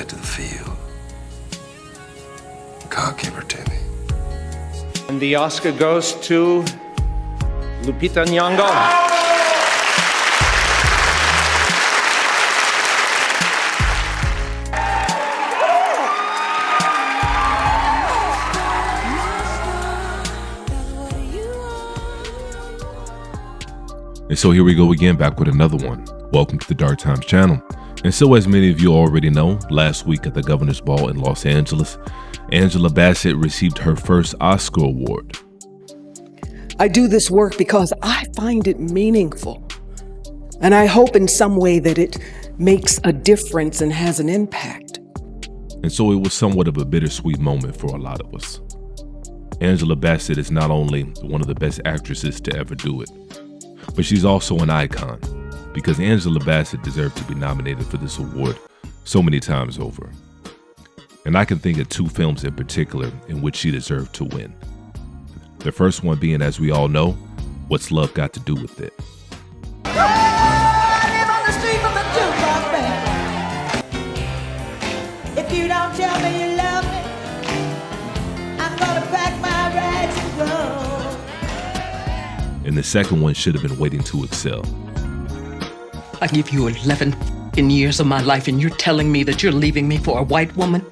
head to the field. God gave her to me. And the Oscar goes to Lupita Nyong'o. And so here we go again, back with another one. Welcome to the Dark Times channel. And so, as many of you already know, last week at the Governor's Ball in Los Angeles, Angela Bassett received her first Oscar award. I do this work because I find it meaningful. And I hope in some way that it makes a difference and has an impact. And so it was somewhat of a bittersweet moment for a lot of us. Angela Bassett is not only one of the best actresses to ever do it, but she's also an icon, because Angela Bassett deserved to be nominated for this award so many times over. And I can think of two films in particular in which she deserved to win. The first one being, as we all know, What's Love Got to Do with It? If you don't tell me you love me, I'm gonna pack my rags and run. And the second one should have been Waiting to Excel. I give you 11 years of my life and you're telling me that you're leaving me for a white woman?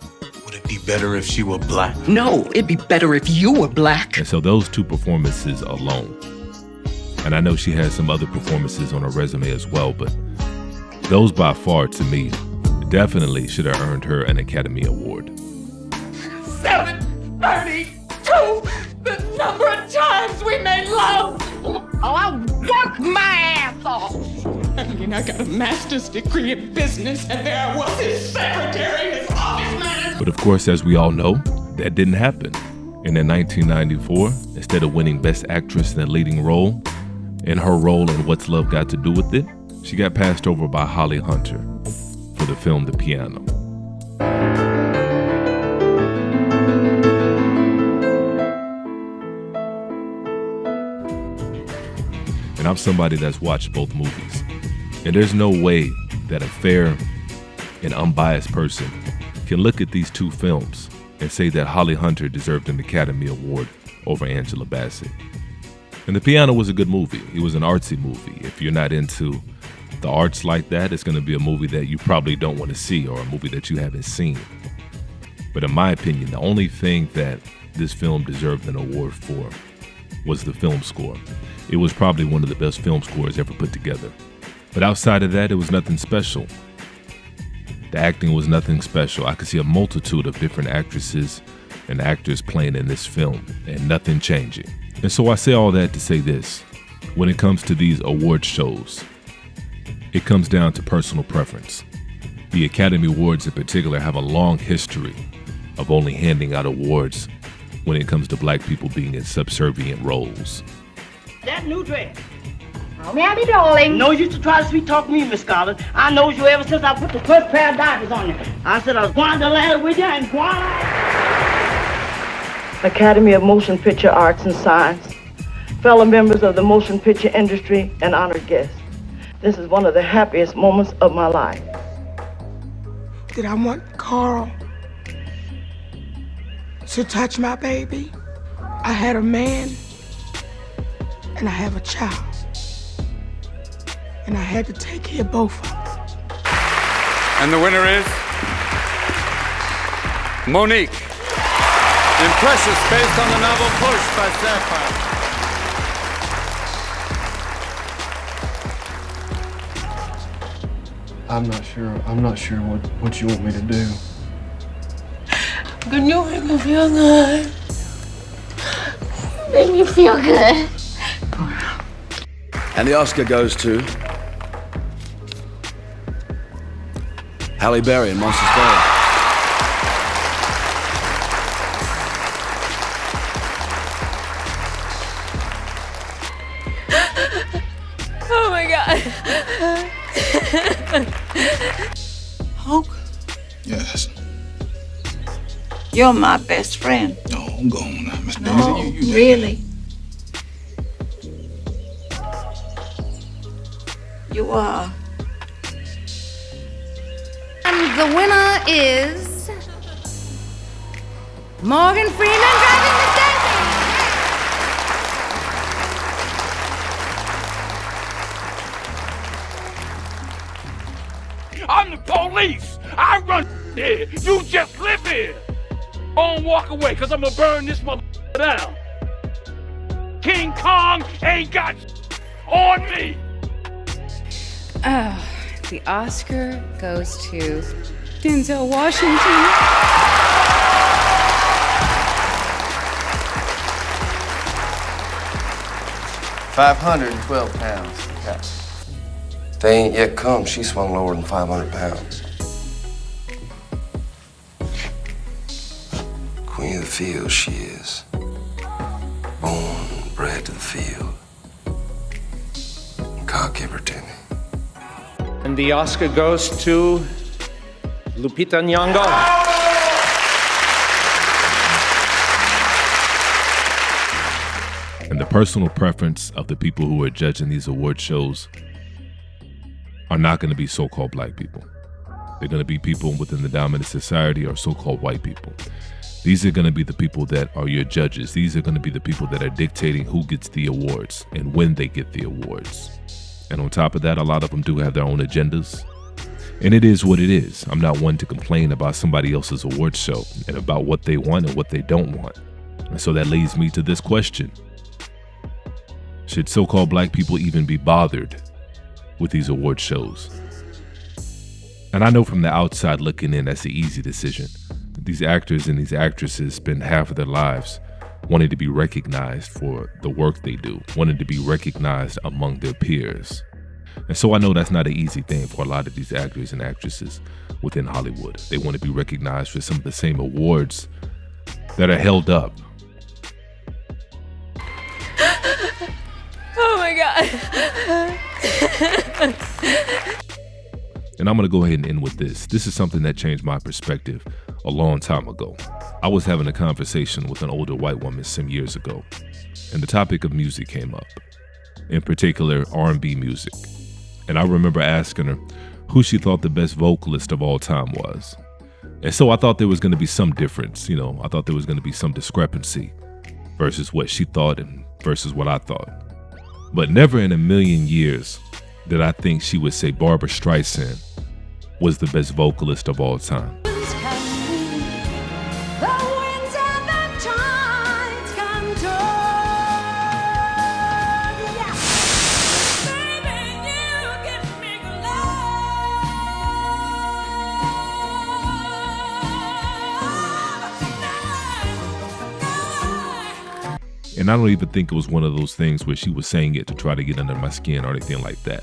Would it be better if she were black? No, it'd be better if you were black. And so those two performances alone. And I know she has some other performances on her resume as well, but those by far, to me, definitely should have earned her an Academy Award. 732, the number of times we made love. Oh, I worked my ass off. I mean, I got a master's degree in business, and there I was, his secretary, his office manager. But of course, as we all know, that didn't happen. And in 1994, instead of winning Best Actress in a Leading Role, in her role in What's Love Got to Do with It, she got passed over by Holly Hunter for the film The Piano. And I'm somebody that's watched both movies. And there's no way that a fair and unbiased person can look at these two films and say that Holly Hunter deserved an Academy Award over Angela Bassett. And The Piano was a good movie. It was an artsy movie. If you're not into the arts like that, it's going to be a movie that you probably don't want to see, or a movie that you haven't seen. But in my opinion, the only thing that this film deserved an award for was the film score. It was probably one of the best film scores ever put together. But outside of that, it was nothing special. The acting was nothing special. I could see a multitude of different actresses and actors playing in this film, and nothing changing. And so I say all that to say this. When it comes to these award shows, it comes down to personal preference. The Academy Awards in particular have a long history of only handing out awards when it comes to black people being in subservient roles. That new dress. Oh, mammy, darling. No use to try to sweet talk me, Miss Scarlett. I knows you ever since I put the first pair of diapers on you. I said I was going to land with you and going. Academy of Motion Picture Arts and Science, fellow members of the motion picture industry, and honored guests. This is one of the happiest moments of my life. Did I want Carl to touch my baby? I had a man and I have a child. And I had to take care of both of them. And the winner is Monique. Impressive, based on the novel Push by Sapphire. I'm not sure what you want me to do. Can you make me feel good? Make me feel good. And the Oscar goes to Halle Berry in Monsters Ball. Oh my God. Hope? Yes. You're my best friend. No, I'm going now, Miss Daisy. No, You really. You are. I'm the winner is Morgan Freeman driving the Daisy. I'm the police. I run here. You just live here. Don't walk away, cause I'm gonna burn this mother down. King Kong ain't got on me. Oh, the Oscar goes to Denzel Washington. £512. Yeah. They ain't yet come. She swung lower than 500 pounds. Queen of the field, she is. Born and bred to the field. God give her to me. And the Oscar goes to Lupita Nyong'o. And the personal preference of the people who are judging these award shows are not going to be so-called black people. They're going to be people within the dominant society or so-called white people. These are going to be the people that are your judges. These are going to be the people that are dictating who gets the awards and when they get the awards. And on top of that, a lot of them do have their own agendas. And it is what it is. I'm not one to complain about somebody else's award show and about what they want and what they don't want. And so that leads me to this question. Should so-called black people even be bothered with these award shows? And I know from the outside looking in, that's the easy decision. These actors and these actresses spend half of their lives wanting to be recognized for the work they do, wanting to be recognized among their peers. And so I know that's not an easy thing for a lot of these actors and actresses within Hollywood. They want to be recognized for some of the same awards that are held up. Oh my God. And I'm going to go ahead and end with this. This is something that changed my perspective a long time ago. I was having a conversation with an older white woman some years ago, and the topic of music came up, in particular R&B music. And I remember asking her who she thought the best vocalist of all time was. And so I thought there was going to be some difference, I thought there was going to be some discrepancy versus what she thought and versus what I thought. But never in a million years did I think she would say Barbra Streisand was the best vocalist of all time. And I don't even think it was one of those things where she was saying it to try to get under my skin or anything like that.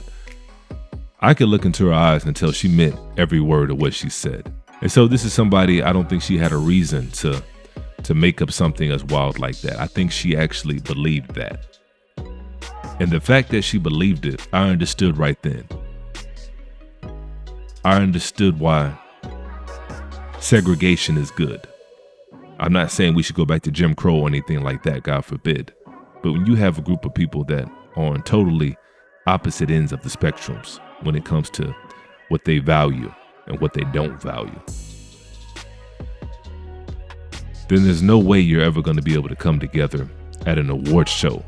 I could look into her eyes and tell she meant every word of what she said. And so this is somebody, I don't think she had a reason to make up something as wild like that. I think she actually believed that. And the fact that she believed it, I understood right then. I understood why segregation is good. I'm not saying we should go back to Jim Crow or anything like that, God forbid. But when you have a group of people that are on totally opposite ends of the spectrums when it comes to what they value and what they don't value, then there's no way you're ever going to be able to come together at an award show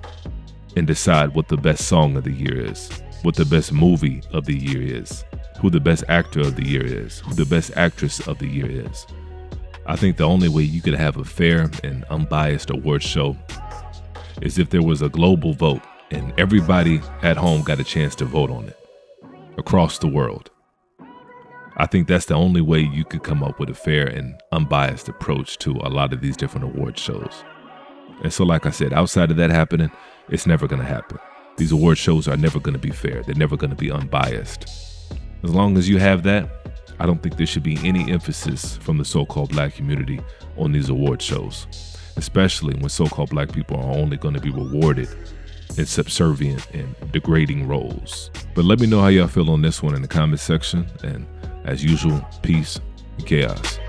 and decide what the best song of the year is, what the best movie of the year is, who the best actor of the year is, who the best actress of the year is. I think the only way you could have a fair and unbiased award show is if there was a global vote and everybody at home got a chance to vote on it across the world. I think that's the only way you could come up with a fair and unbiased approach to a lot of these different award shows. And so, like I said, outside of that happening, it's never going to happen. These award shows are never going to be fair. They're never going to be unbiased. As long as you have that, I don't think there should be any emphasis from the so-called black community on these award shows, especially when so-called black people are only going to be rewarded in subservient and degrading roles. But let me know how y'all feel on this one in the comment section. And as usual, peace and chaos.